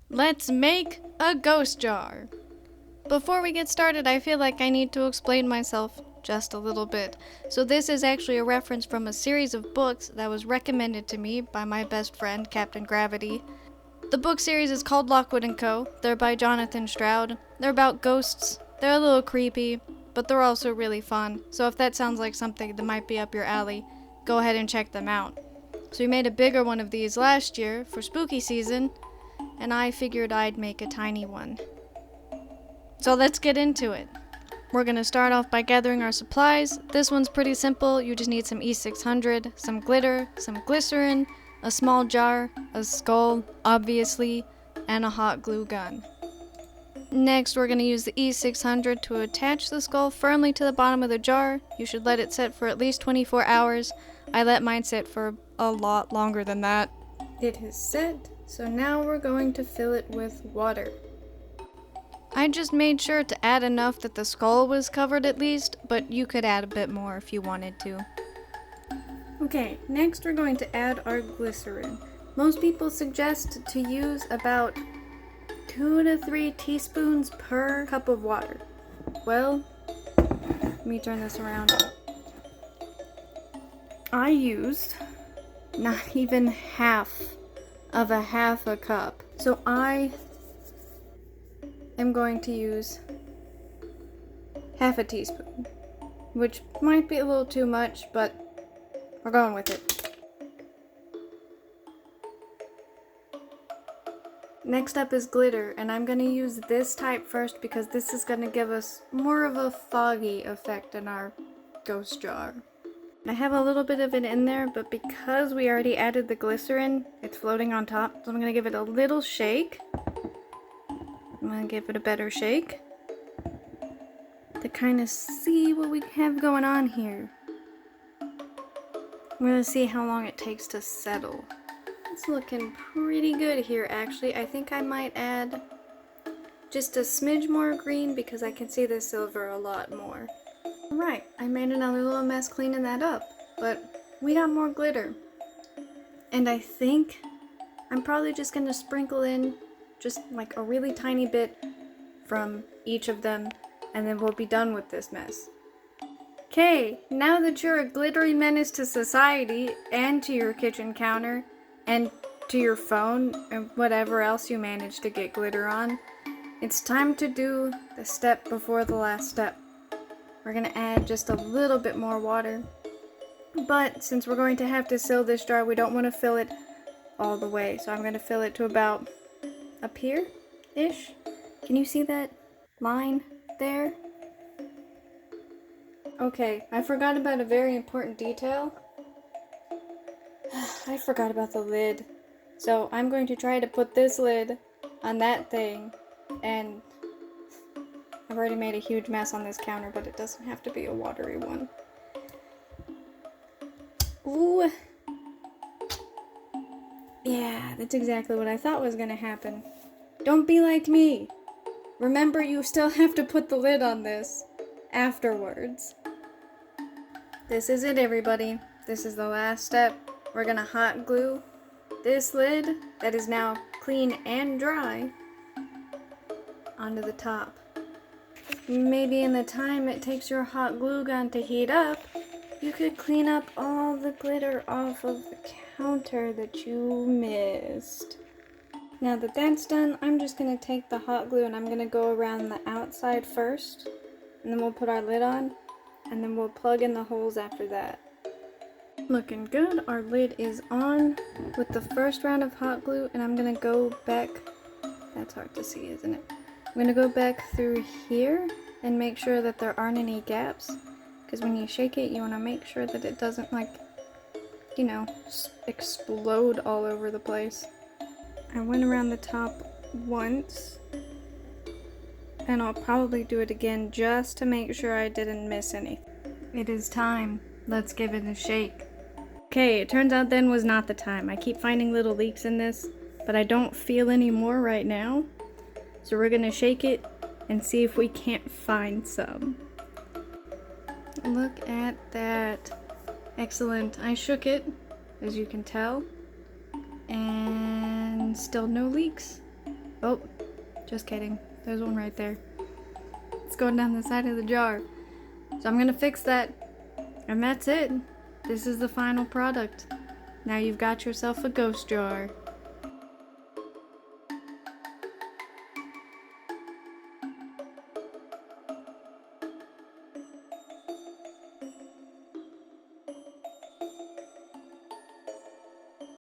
Let's make a ghost jar. Before we get started, I feel like I need to explain myself just a little bit. So this is actually a reference from a series of books that was recommended to me by my best friend, Captain Gravity. The book series is called Lockwood & Co. They're by Jonathan Stroud. They're about ghosts. They're a little creepy, but they're also really fun. So if that sounds like something that might be up your alley, go ahead and check them out. So we made a bigger one of these last year for spooky season, and I figured I'd make a tiny one. So let's get into it. We're going to start off by gathering our supplies. This one's pretty simple. You just need some E600, some glitter, some glycerin, a small jar, a skull, obviously, and a hot glue gun. Next, we're going to use the E600 to attach the skull firmly to the bottom of the jar. You should let it sit for at least 24 hours. I let mine sit for a lot longer than that. It is set, so now we're going to fill it with water. I just made sure to add enough that the skull was covered at least, but you could add a bit more if you wanted to. Okay, next we're going to add our glycerin. Most people suggest to use about 2 to 3 teaspoons per cup of water. Well, let me turn this around. I used not even half a cup. So I am going to use half a teaspoon, which might be a little too much, but we're going with it. Next up is glitter, and I'm going to use this type first because this is going to give us more of a foggy effect in our ghost jar. I have a little bit of it in there, but because we already added the glycerin, it's floating on top, so I'm going to give it a little shake. I'm going to give it a better shake to kind of see what we have going on here. We're going to see how long it takes to settle. It's looking pretty good here, actually. I think I might add just a smidge more green because I can see the silver a lot more. Alright, I made another little mess cleaning that up, but we got more glitter. And I think I'm probably just going to sprinkle in just like a really tiny bit from each of them, and then we'll be done with this mess. Okay, now that you're a glittery menace to society and to your kitchen counter and to your phone and whatever else you manage to get glitter on, it's time to do the step before the last step. We're going to add just a little bit more water, but since we're going to have to seal this jar, we don't want to fill it all the way, so I'm going to fill it to about up here-ish. Can you see that line there? Okay, I forgot about a very important detail. I forgot about the lid. So I'm going to try to put this lid on that thing, and I've already made a huge mess on this counter, but it doesn't have to be a watery one. Ooh. Yeah, that's exactly what I thought was gonna happen. Don't be like me. Remember, you still have to put the lid on this afterwards. This is it, everybody. This is the last step. We're gonna hot glue this lid that is now clean and dry onto the top. Maybe in the time it takes your hot glue gun to heat up, you could clean up all the glitter off of the counter that you missed. Now that that's done, I'm just going to take the hot glue and I'm going to go around the outside first, and then we'll put our lid on, and then we'll plug in the holes after that. Looking good. Our lid is on with the first round of hot glue, and I'm going to go back. That's hard to see, isn't it? I'm going to go back through here and make sure that there aren't any gaps, because when you shake it, you want to make sure that it doesn't, like, you know, explode all over the place. I went around the top once, and I'll probably do it again just to make sure I didn't miss anything. It is time. Let's give it a shake. Okay, it turns out then was not the time. I keep finding little leaks in this, but I don't feel any more right now. So we're gonna shake it and see if we can't find some. Look at that. Excellent. I shook it, as you can tell, and still no leaks. Oh, just kidding. There's one right there. It's going down the side of the jar. So I'm gonna fix that. And that's it. This is the final product. Now you've got yourself a ghost jar.